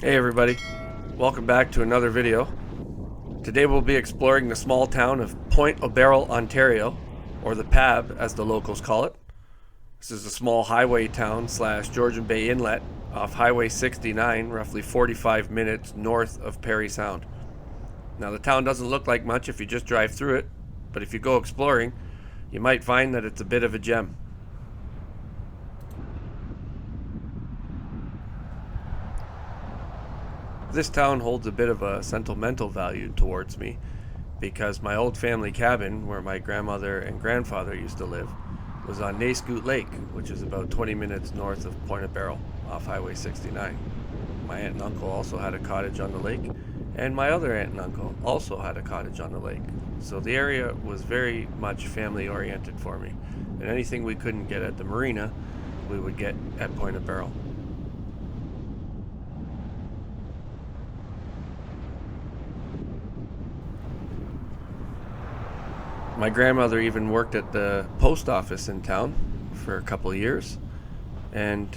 Hey everybody, welcome back to another video. Today we'll be exploring the small town of Pointe, Ontario, or the PAB as the locals call it. This is a small highway town / Georgian Bay Inlet off Highway 69, roughly 45 minutes north of Parry Sound. Now the town doesn't look like much if you just drive through it, but if you go exploring, you might find that it's a bit of a gem. This town holds a bit of a sentimental value towards me because my old family cabin, where my grandmother and grandfather used to live, was on Nayscoot Lake, which is about 20 minutes north of Pointe off Highway 69. My aunt and uncle also had a cottage on the lake, and my other aunt and uncle also had a cottage on the lake. So the area was very much family oriented for me, and anything we couldn't get at the marina, we would get at Pointe. My grandmother even worked at the post office in town for a couple of years, and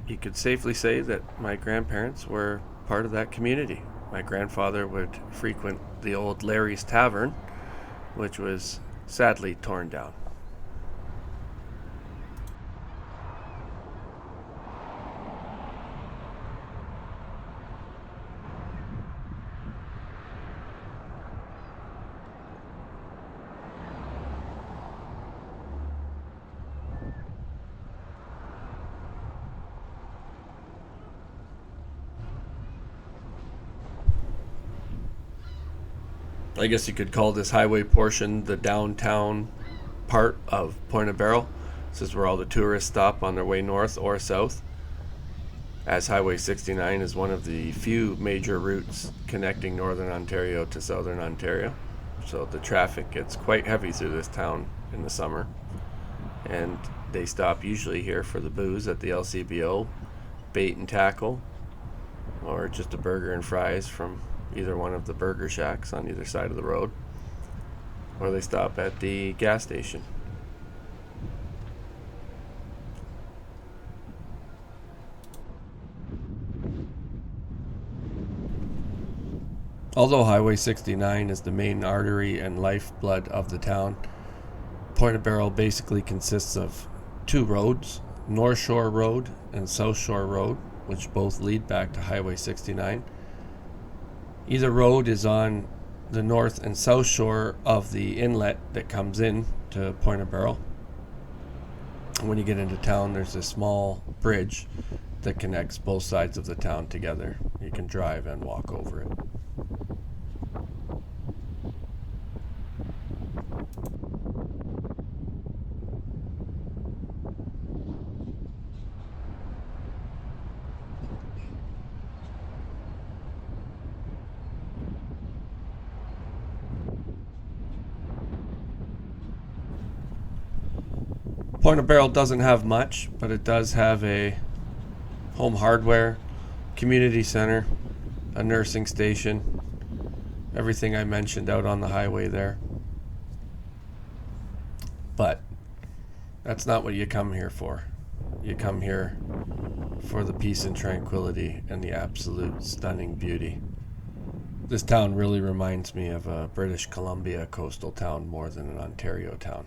you could safely say that my grandparents were part of that community. My grandfather would frequent the old Larry's Tavern, which was sadly torn down. I guess you could call this highway portion the downtown part of Pointe. This is where all the tourists stop on their way north or south, as Highway 69 is one of the few major routes connecting northern Ontario to southern Ontario. So the traffic gets quite heavy through this town in the summer, and they stop usually here for the booze at the LCBO, bait and tackle, or just a burger and fries from either one of the burger shacks on either side of the road, or they stop at the gas station. Although Highway 69 is the main artery and lifeblood of the town, Pointe basically consists of two roads, North Shore Road and South Shore Road, which both lead back to Highway 69. Either road is on the north and south shore of the inlet that comes in to Pointe. When you get into town, there's a small bridge that connects both sides of the town together. You can drive and walk over it. Pointe doesn't have much, but it does have a home hardware, community center, a nursing station, everything I mentioned out on the highway there. But that's not what you come here for. You come here for the peace and tranquility and the absolute stunning beauty. This town really reminds me of a British Columbia coastal town more than an Ontario town.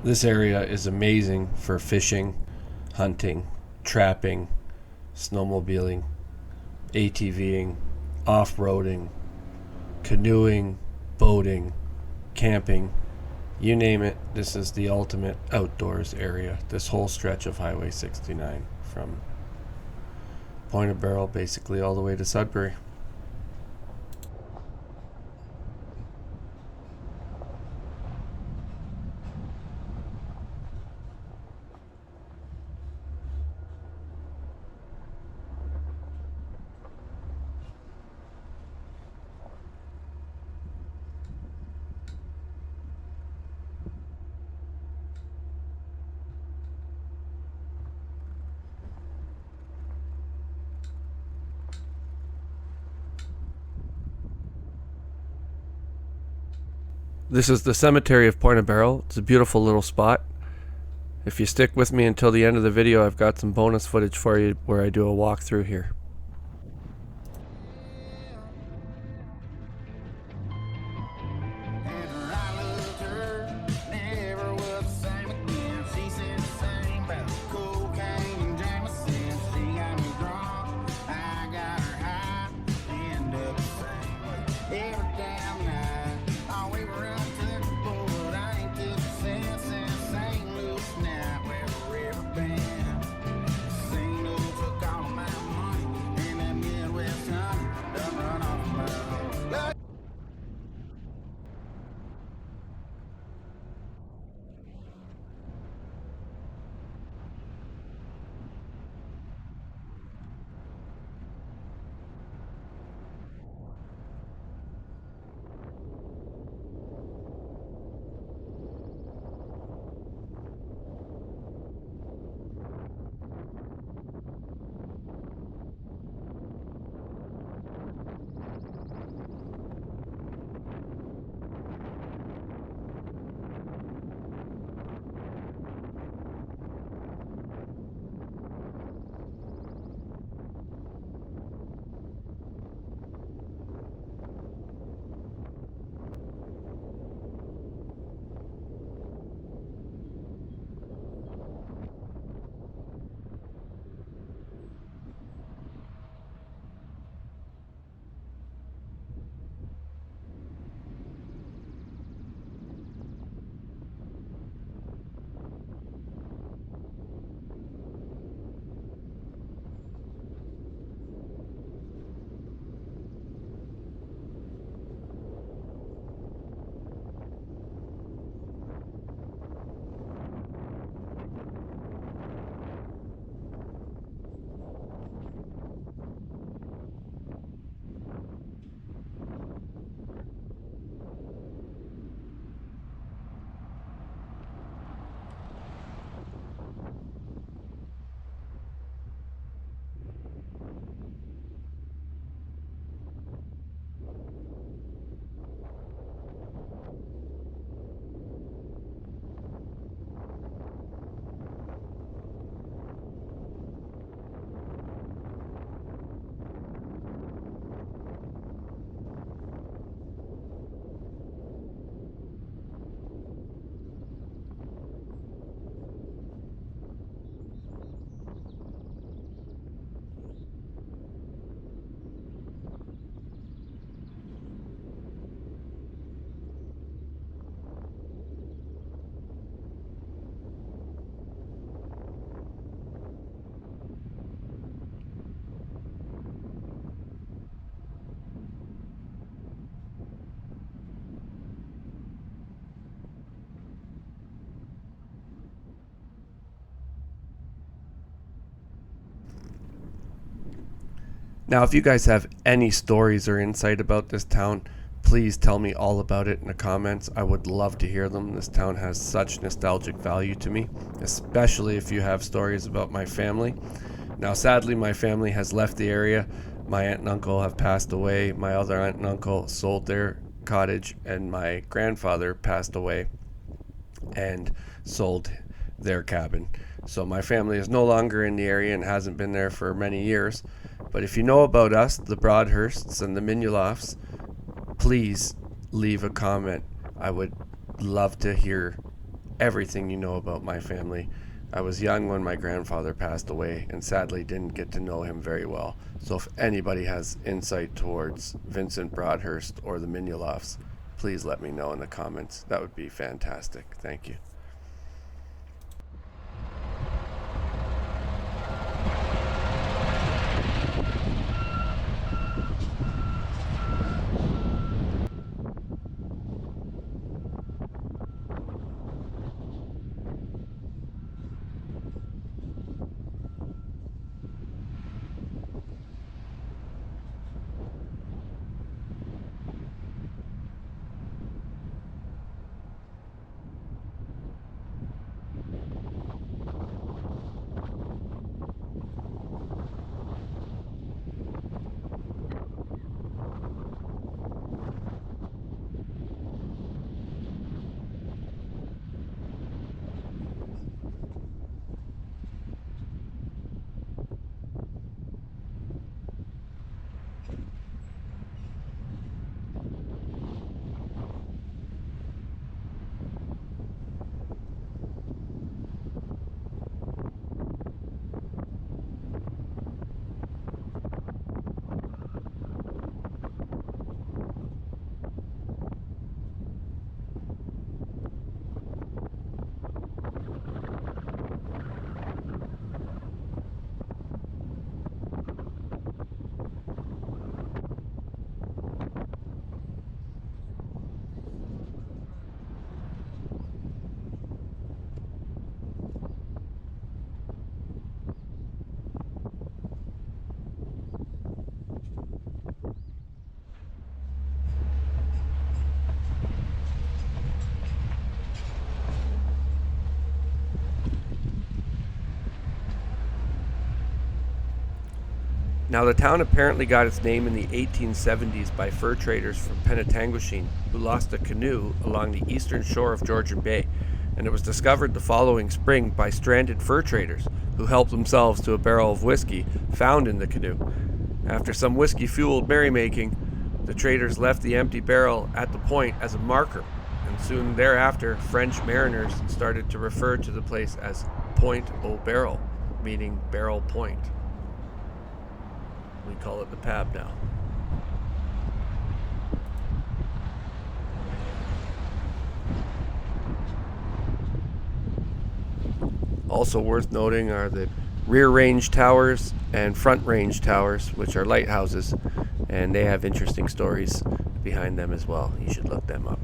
This area is amazing for fishing, hunting, trapping, snowmobiling, ATVing, off-roading, canoeing, boating, camping, you name it. This is the ultimate outdoors area, this whole stretch of Highway 69 from Pointe Baril basically all the way to Sudbury. This is the cemetery of Pointe Baril. It's a beautiful little spot. If you stick with me until the end of the video, I've got some bonus footage for you where I do a walkthrough here. Now, if you guys have any stories or insight about this town, please tell me all about it in the comments. I would love to hear them. This town has such nostalgic value to me, especially if you have stories about my family. Now, sadly, my family has left the area. My aunt and uncle have passed away. My other aunt and uncle sold their cottage, and my grandfather passed away and sold their cabin. So my family is no longer in the area and hasn't been there for many years. But if you know about us, the Broadhursts and the Minulofts, please leave a comment. I would love to hear everything you know about my family. I was young when my grandfather passed away and sadly didn't get to know him very well. So if anybody has insight towards Vincent Broadhurst or the Mignoloffs, please let me know in the comments. That would be fantastic. Thank you. Now, the town apparently got its name in the 1870s by fur traders from Penetanguishene who lost a canoe along the eastern shore of Georgian Bay, and it was discovered the following spring by stranded fur traders who helped themselves to a barrel of whiskey found in the canoe. After some whiskey-fueled merrymaking, the traders left the empty barrel at the point as a marker, and soon thereafter French mariners started to refer to the place as Pointe au Baril, meaning Barrel Point. We call it the pab now. Also worth noting are the rear range towers and front range towers, which are lighthouses, and they have interesting stories behind them as well. You should look them up.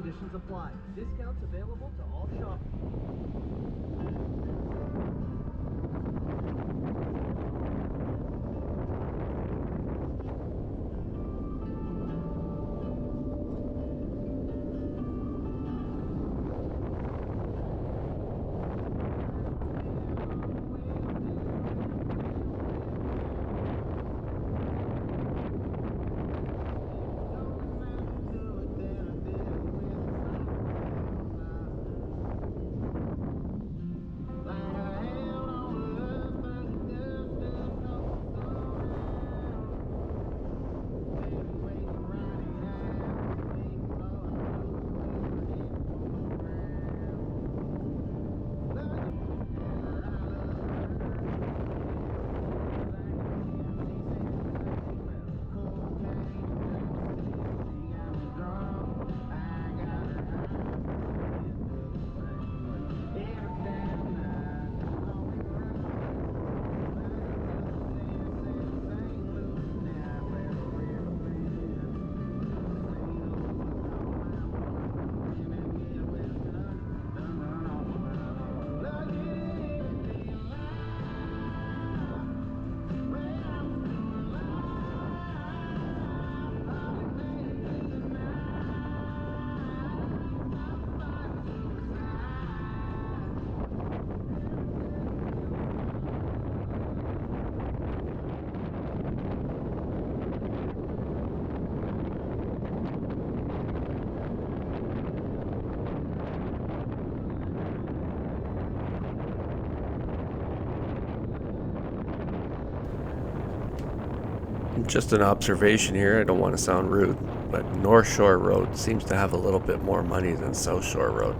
conditions apply. Discounts available to all shoppers. Just an observation here, I don't want to sound rude, but North Shore Road seems to have a little bit more money than South Shore Road.